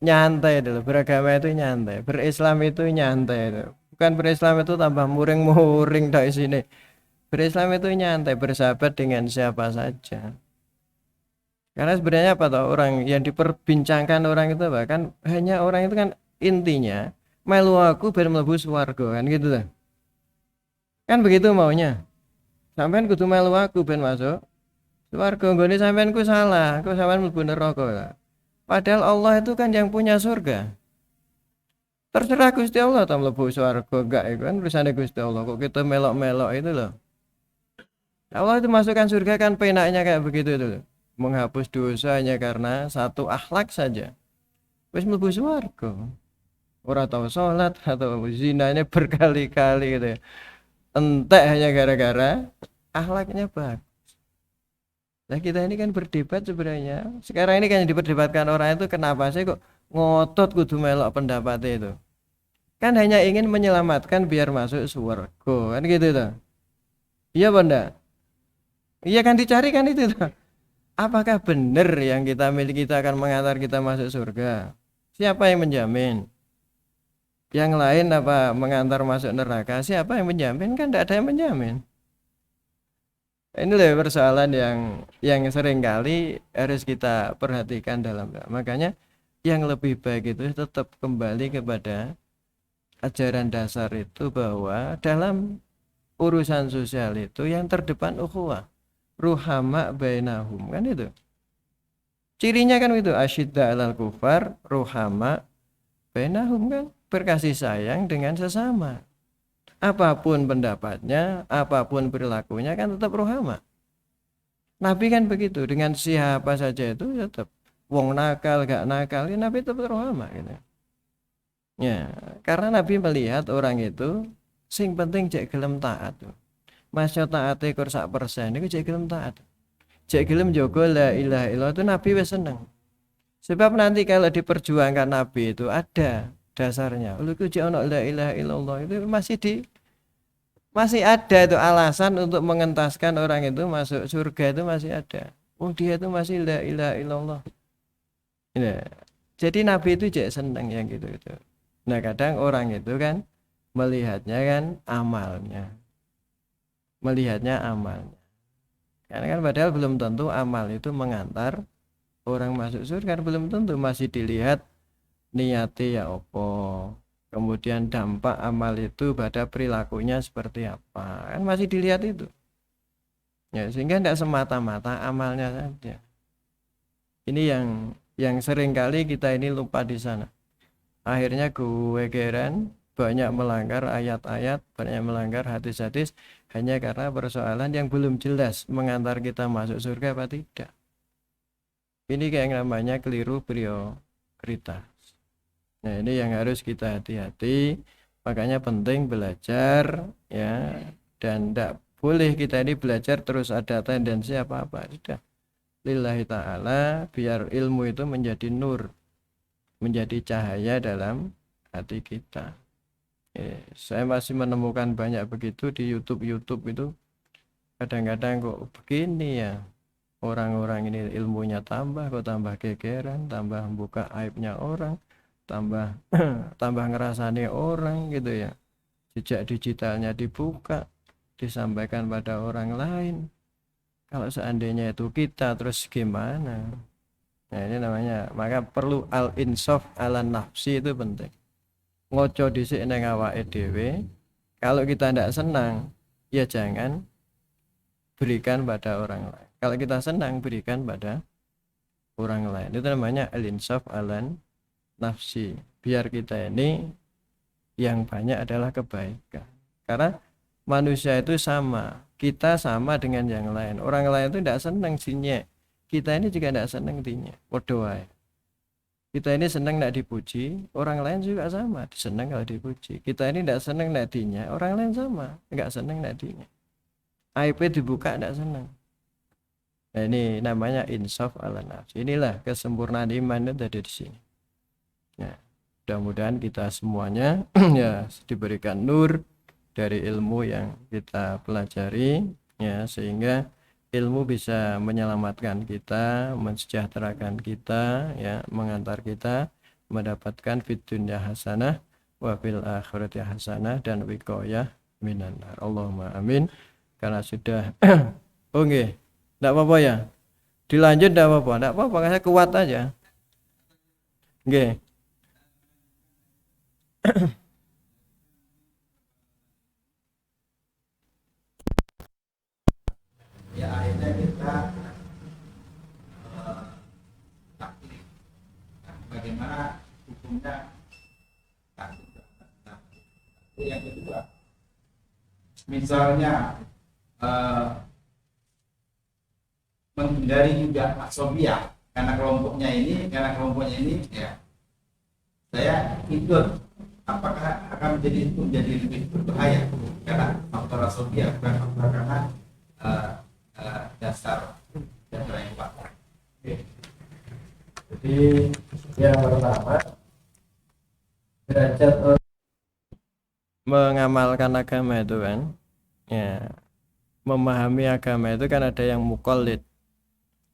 nyantai dulu. Beragama itu nyantai, berislam itu nyantai itu. Bukan berislam itu tambah muring-muring dari sini. Berislam itu nyantai, bersahabat dengan siapa saja. Karena sebenarnya apa toh, orang yang diperbincangkan orang itu bahkan hanya orang itu kan intinya melu aku ben mlebu swarga kan gitu lah. Kan begitu maunya. Sampean kudu melu aku ben masuk swarga, nggone sampean ku salah, kok sampean mlebu neraka. Padahal Allah itu kan yang punya surga. Terserah Gusti Allah ta mlebu swarga enggak itu kan urusane Gusti Allah. Kok kita melok-melok itu loh. Allah itu masukkan surga kan penaknya kayak begitu itu loh. Menghapus dosanya karena satu akhlak saja. Wis mlebu swarga. Ora tahu salat atau zinanya berkali-kali gitu ya. Entek hanya gara-gara akhlaknya bagus. Nah kita ini kan berdebat sebenarnya. Sekarang ini kan yang diperdebatkan orang itu kenapa sih kok ngotot kudu melok pendapat itu. Kan hanya ingin menyelamatkan biar masuk surga. Kan gitu tuh. Iya benda. Iya kan dicari kan itu tuh. Apakah benar yang kita miliki kita akan mengantar kita masuk surga? Siapa yang menjamin? Yang lain apa mengantar masuk neraka? Siapa yang menjamin? Kan tidak ada yang menjamin. Ini loh persoalan yang sering kali harus kita perhatikan dalam. Makanya yang lebih baik itu tetap kembali kepada ajaran dasar itu, bahwa dalam urusan sosial itu yang terdepan ukhuwah, ruhama bainahum, kan itu. Cirinya kan itu, asyidda alal kufar, ruhama bainahum, kan berkasih sayang dengan sesama. Apapun pendapatnya, apapun perilakunya kan tetap rohama. Nabi kan begitu, dengan siapa saja itu tetap wong nakal gak nakal, ya Nabi tetap rohama gitu. Ya, karena Nabi melihat orang itu sing penting cek gelem taat. Masya taate kur 1% niku cek gelem taat. Cek gelem jaga la ilaha illallah itu Nabi wis seneng. Sebab nanti kalau diperjuangkan Nabi itu ada dasarnya. Lu ku cek ono la ilaha illallah itu masih Masih ada itu alasan untuk mengentaskan orang itu masuk surga itu masih ada. Oh dia itu masih la ilaha illallah. Nah, jadi Nabi itu jadi seneng yang gitu. Nah kadang orang itu kan melihatnya kan amalnya. Melihatnya amalnya. Karena kan padahal belum tentu amal itu mengantar orang masuk surga. Kan belum tentu, masih dilihat niatnya ya opo. Kemudian dampak amal itu pada perilakunya seperti apa. Kan masih dilihat itu. Ya, sehingga tidak semata-mata amalnya saja. Ini yang sering kali kita ini lupa di sana. Akhirnya gue keren banyak melanggar ayat-ayat, banyak melanggar hadis-hadis hanya karena persoalan yang belum jelas mengantar kita masuk surga apa tidak. Ini kayak yang namanya keliru prioritas. Nah, ini yang harus kita hati-hati. Makanya penting belajar ya, dan tidak boleh kita ini belajar terus ada tendensi apa-apa. Sudah. Lillahi ta'ala, biar ilmu itu menjadi nur, menjadi cahaya dalam hati kita. Saya masih menemukan banyak begitu di YouTube itu. Kadang-kadang kok begini ya, orang-orang ini ilmunya tambah, kok tambah gegeran, tambah buka aibnya orang, tambah tambah ngerasani orang gitu ya. Jejak digitalnya dibuka, disampaikan pada orang lain. Kalau seandainya itu kita, terus gimana? Nah ini namanya, maka perlu al-insaf ala nafsi, itu penting. Ngoco dhisik ning awake dhewe. Kalau kita tidak senang, ya jangan berikan pada orang lain. Kalau kita senang, berikan pada orang lain. Itu namanya al-insaf ala nafsi. Biar kita ini yang banyak adalah kebaikan. Karena manusia itu sama, kita sama dengan yang lain. Orang lain itu tidak senang dinyek, kita ini juga tidak senang dinyek. Podo wae. Kita ini senang tidak dipuji, orang lain juga sama, senang kalau dipuji. Kita ini tidak senang tidak dinyek, orang lain sama, nggak senang tidak dinyek. Aib dibuka tidak senang. Nah, ini namanya insaf ala nafsi. Inilah kesempurnaan iman itu ada di sini. Ya, mudah-mudahan kita semuanya ya diberikan nur dari ilmu yang kita pelajari ya, sehingga ilmu bisa menyelamatkan kita, mensejahterakan kita ya, mengantar kita mendapatkan fid dunya hasanah wa fil akhirati hasanah dan wiqayah minan nar. Allahumma amin. Karena sudah oh nggih, enggak apa-apa ya. Dilanjut enggak apa-apa, karena kuat aja. Nggih. Ya akhirnya kita bagaimana hukumnya takut. Nah, itu yang kedua, misalnya menghindari juga asobia karena kelompoknya ini ya saya ikut, apakah akan menjadi lebih berbahaya karena faktor asobia bukan faktor karena dasar yang kuat. Jadi yang pertama, derajat mengamalkan agama itu kan ya, memahami agama itu kan ada yang muqallid.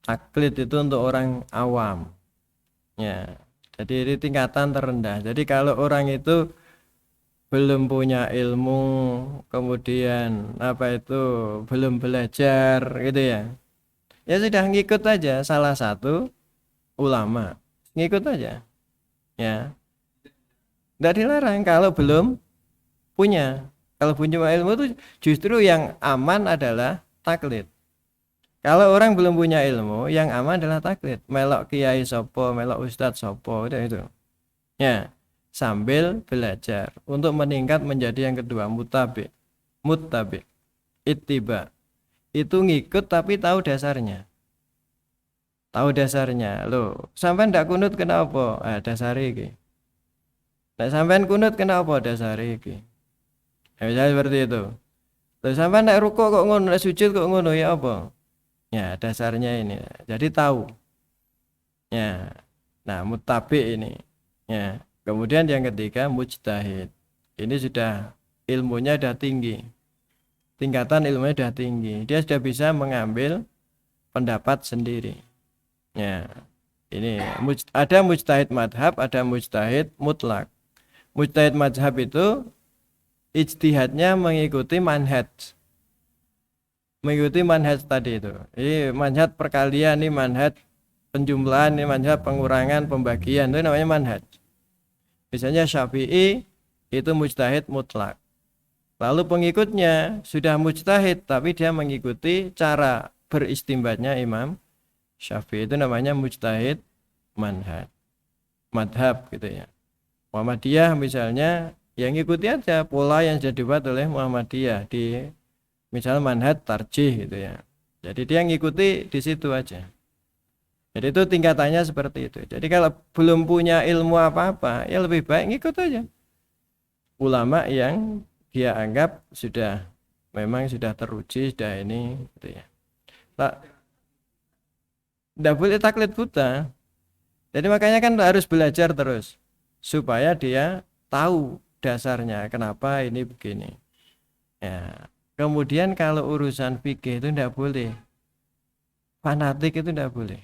Taklid itu untuk orang awam ya, jadi ini tingkatan terendah. Jadi kalau orang itu belum punya ilmu, kemudian apa itu belum belajar gitu ya, ya sudah ngikut aja salah satu ulama, ngikut aja ya, tidak dilarang kalau belum punya. Kalau punya ilmu itu justru yang aman adalah taklid. Kalau orang belum punya ilmu, yang aman adalah taklid. Melok kiai sopo, melok ustadz sopo, udah itu ya, sambil belajar untuk meningkat menjadi yang kedua, muttabi. Ittiba itu ngikut tapi tahu dasarnya. Tahu dasarnya. Loh, sampean ndak kunut kenapa? Dasare iki. Nek sampean kunut kenapa? Dasare iki. Misalnya seperti itu. Loh, sampean nek rukuk kok ngono, nek sujud kok ngono, ya apa? Ya, dasarnya ini. Jadi tahu. Ya. Nah, muttabi ini. Ya. Kemudian yang ketiga mujtahid. Ini sudah ilmunya sudah tinggi. tingkatan ilmunya sudah tinggi, dia sudah bisa mengambil pendapat sendiri. Ya, ini ada mujtahid madhab, ada mujtahid mutlak. Mujtahid madhab itu ijtihadnya mengikuti manhaj tadi itu. Ini manhaj perkalian, ini manhaj penjumlahan, ini manhaj pengurangan, pembagian, itu namanya manhaj. Misalnya Syafi'i itu mujtahid mutlak. Lalu pengikutnya sudah mujtahid tapi dia mengikuti cara beristimbatnya Imam Syafi'i, itu namanya mujtahid madhab gitu ya. Muhammadiyah misalnya yang ikuti aja pola yang sudah dibuat oleh Muhammadiyah di misalnya manhaj tarjih gitu ya. Jadi dia ngikuti di situ aja. Jadi itu tingkatannya seperti itu. Jadi kalau belum punya ilmu apa-apa, ya lebih baik ngikut aja ulama yang dia anggap memang sudah teruji, sudah ini gitu ya. Tidak boleh taklid buta. Jadi makanya kan harus belajar terus supaya dia tahu dasarnya kenapa ini begini. Ya. Kemudian kalau urusan fikih itu tidak boleh fanatik, itu tidak boleh.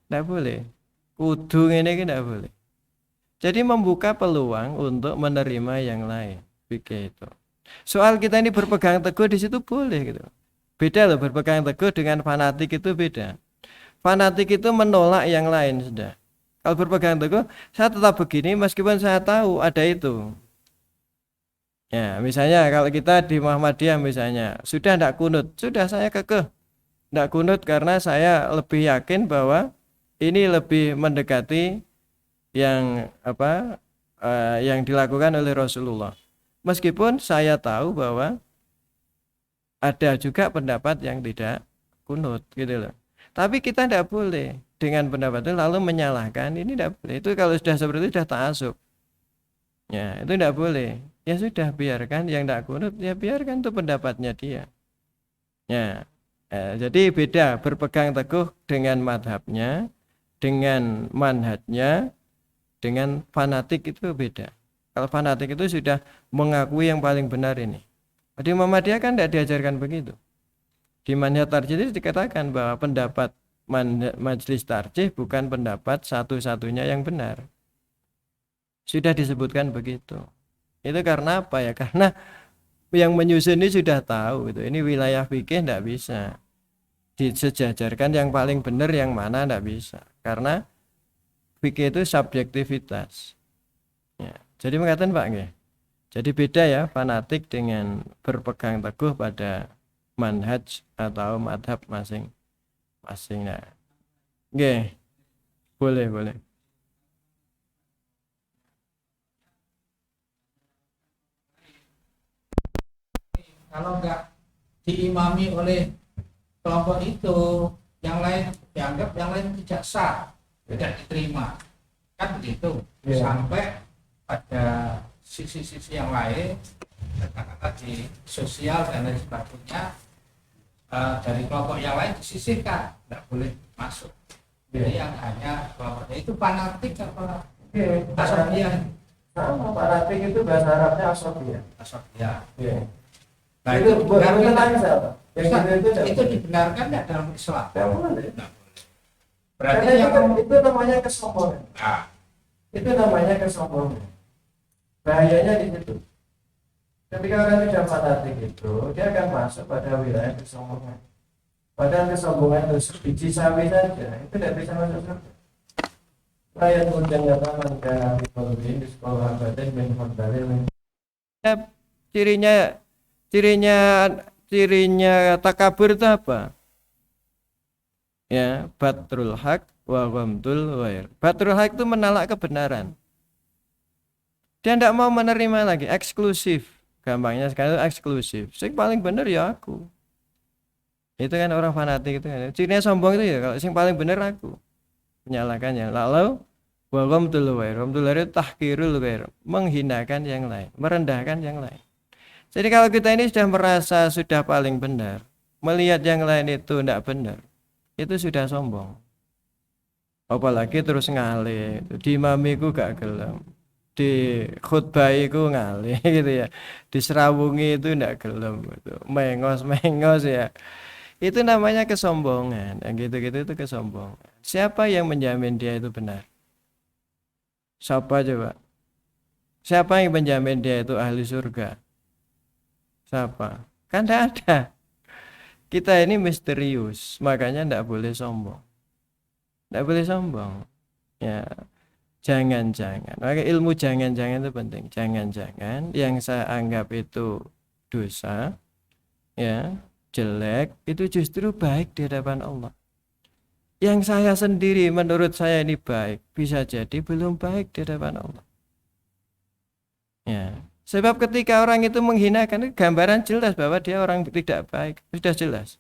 Tidak boleh. Kudu ini tidak boleh. Jadi membuka peluang untuk menerima yang lain fikih itu. Soal kita ini berpegang teguh di situ boleh gitu. Beda loh, berpegang teguh dengan fanatik itu beda. Fanatik itu menolak yang lain sudah. Kalau berpegang teguh, saya tetap begini meskipun saya tahu ada itu. Ya, misalnya kalau kita di Muhammadiyah misalnya, sudah tidak kunut, sudah saya kekeh tidak kunut karena saya lebih yakin bahwa ini lebih mendekati yang yang dilakukan oleh Rasulullah. Meskipun saya tahu bahwa ada juga pendapat yang tidak kunut gitu loh. Tapi kita tidak boleh dengan pendapat itu lalu menyalahkan, ini tidak boleh. Itu kalau sudah seperti itu sudah ta'assub. Ya, itu tidak boleh. Ya sudah, biarkan yang tidak kunut, ya biarkan itu pendapatnya dia. Ya. Jadi beda berpegang teguh dengan madhabnya, dengan manhajnya, dengan fanatik itu beda. Kalau fanatik itu sudah mengakui yang paling benar ini. Di Muhammadiyah kan tidak diajarkan begitu. Di manhaj tarjih dikatakan bahwa pendapat majelis tarjih bukan pendapat satu-satunya yang benar. Sudah disebutkan begitu. Itu karena apa ya? Karena yang menyusun ini sudah tahu gitu. Ini wilayah fikih tidak bisa disejajarkan yang paling benar yang mana, tidak bisa. Karena fikih itu subjektivitas. Ya. Jadi mengatakan Pak nggih. Jadi beda ya fanatik dengan berpegang teguh pada manhaj atau madhab masing-masing. Nah, nggih. Boleh. Kalau nggak diimami oleh kelompok itu, yang lain dianggap yang lain tidak sah, tidak diterima, kan begitu. Sampai pada sisi-sisi yang lain, kata-kata di sosial dan lain sebagainya, dari kelompok yang lain disisihkan, tidak boleh masuk. Jadi yang hanya kelompoknya itu fanatik apa asabiyah. Fanatik itu bahasa Arabnya asabiyah. Nah itu dibenarkan tidak dalam Islam? Tidak boleh. Berarti itu namanya kesombongan. Nah. Itu namanya kesombongan. Bahayanya di situ. Ketika orang sudah fanatik itu, dia akan masuk pada wilayah kesombongan. Padahal kesombongan itu sebiji sawi saja, itu tidak bisa masuk surga. Layan undang yataman kana fi qalbihi misqala habatin min khardalin. Cirinya takabur itu apa? Ya, batrul haq wa ghamdul ghair. Batrul haq itu menolak kebenaran. Dia tidak mau menerima lagi, eksklusif. Gampangnya sekali eksklusif. Sing paling benar ya aku. Itu kan orang fanatik itu kan. Cirinya sombong itu ya kalau sing paling benar aku. Menyalahkannya. Lalu wa ghamdul ghair. Ghamdul ghair itu tahqirul ghair, menghinakan yang lain, merendahkan yang lain. Jadi kalau kita ini sudah merasa sudah paling benar, melihat yang lain itu tidak benar, itu sudah sombong. Apalagi terus ngalih, diimamiku gak gelem. di khutbah itu ngalih gitu ya, diserawungi itu ndak gelem gitu, mengos ya, itu namanya kesombongan. Yang gitu-gitu itu kesombongan. Siapa yang menjamin dia itu benar? Siapa coba? Siapa yang menjamin dia itu ahli surga? Siapa? Kan tidak ada. Kita ini misterius, makanya tidak boleh sombong. Tidak boleh sombong. Ya, jangan-jangan. Maka ilmu jangan-jangan itu penting. Jangan-jangan yang saya anggap itu dosa, ya, jelek, itu justru baik di hadapan Allah. Yang saya sendiri menurut saya ini baik, bisa jadi belum baik di hadapan Allah. Ya. Sebab ketika orang itu menghinakan, itu gambaran jelas bahwa dia orang tidak baik, sudah jelas.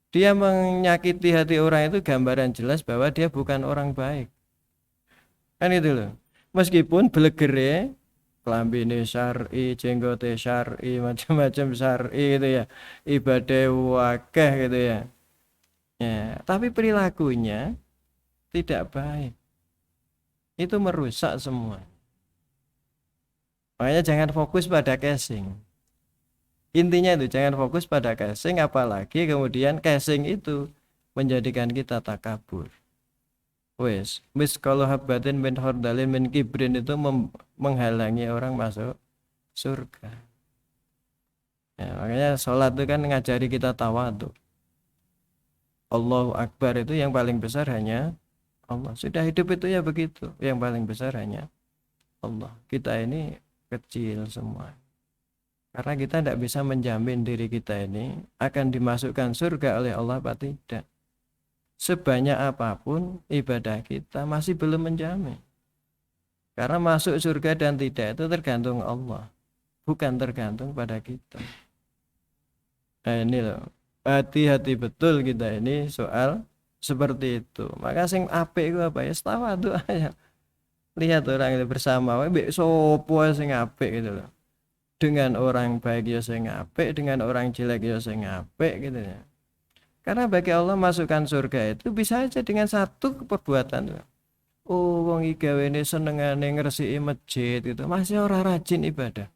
Dia menyakiti hati orang itu gambaran jelas bahwa dia bukan orang baik. Kan itu loh. Meskipun belegere, klambine syar'i, jenggote syar'i, macam-macam syar'i gitu ya. Ibadah wakeh gitu ya. Ya, tapi perilakunya tidak baik. Itu merusak semua. Makanya jangan fokus pada casing. Intinya itu jangan fokus pada casing, apalagi kemudian casing itu menjadikan kita takabur. Wes kalau habatin min khardalin min kibrin itu menghalangi orang masuk surga. Ya, makanya sholat itu kan ngajari kita tawadhu. Allahu Akbar itu yang paling besar hanya Allah. Sudah hidup itu ya begitu. Yang paling besar hanya Allah. Kita ini kecil semua. Karena kita tidak bisa menjamin diri kita ini akan dimasukkan surga oleh Allah apa tidak. Sebanyak apapun ibadah kita masih belum menjamin. Karena masuk surga dan tidak itu tergantung Allah, bukan tergantung pada kita. Nah ini loh, hati-hati betul kita ini soal seperti itu. Maka sing apik itu apa ya, tawadhu aja. Lihat orang itu bersama, mbek sopo sing apik gitu loh. Dengan orang baik ya sing apik, dengan orang jelek ya sing apik gitu ya. Karena bagi Allah masukkan surga itu bisa aja dengan satu perbuatan. Oh, wong iki gawene senengane ngresiki masjid gitu, masih ora rajin ibadah.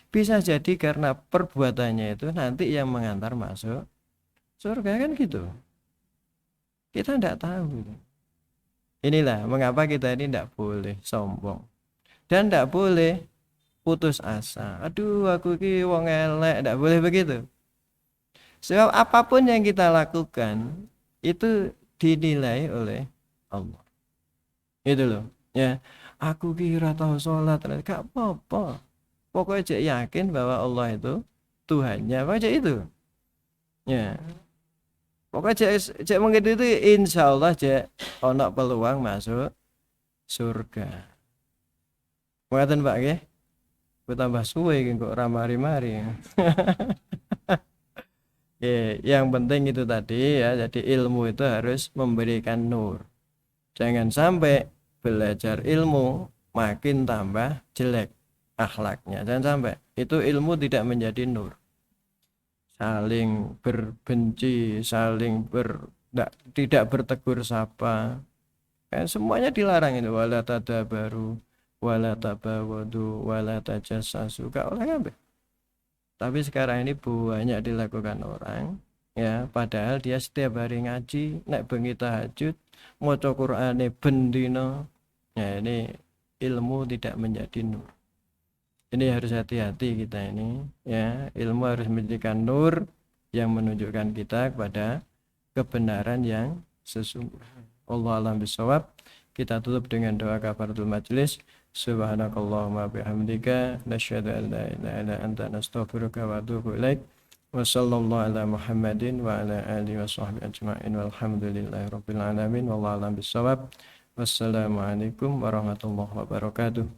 Bisa jadi karena perbuatannya itu nanti yang mengantar masuk surga kan gitu. Kita tidak tahu. Inilah mengapa kita ini tidak boleh sombong dan tidak boleh putus asa. Aduh, aku ki wong elek, tidak boleh begitu. Sebab apapun yang kita lakukan itu dinilai oleh Allah. Itu loh. Ya, aku kira tahu sholat, gak apa-apa. Pokoknya cek yakin bahwa Allah itu Tuhannya, pokoknya itu. Ya. Pokoknya cek mengikuti itu insya Allah cek ono peluang masuk surga. Mengatakan Pak ya, tambah suwe kok ramari-mari. Ya, yang penting itu tadi ya, jadi ilmu itu harus memberikan nur. Jangan sampai belajar ilmu makin tambah jelek akhlaknya. Jangan sampai itu ilmu tidak menjadi nur. Saling berbenci, tidak bertegur sapa. Kan semuanya dilarang itu, wala tadabaru, wala tabawadu, wala tajassasu. Gak oleh kabeh. Tapi sekarang ini banyak dilakukan orang, ya, padahal dia setiap hari ngaji, nek bengi tahajud, maca Qur'ane ben dina. Ya, ini ilmu tidak menjadi nur. Ini harus hati-hati kita ini, ya. Ilmu harus menjadikan nur yang menunjukkan kita kepada kebenaran yang sesungguhnya. Wallahu a'lam bishawab. Kita tutup dengan doa kafaratul majelis. Subhanakallahumma bihamdika nasyhadu an la ilaha illa anta nastaghfiruka wa atubu ilaik. Wa sallallahu ala Muhammadin wa ala alihi wa sahbihi ajma'in walhamdulillahi rabbil alamin. Wallahu a'lam bishawab. Wassalamualaikum warahmatullahi wabarakatuh.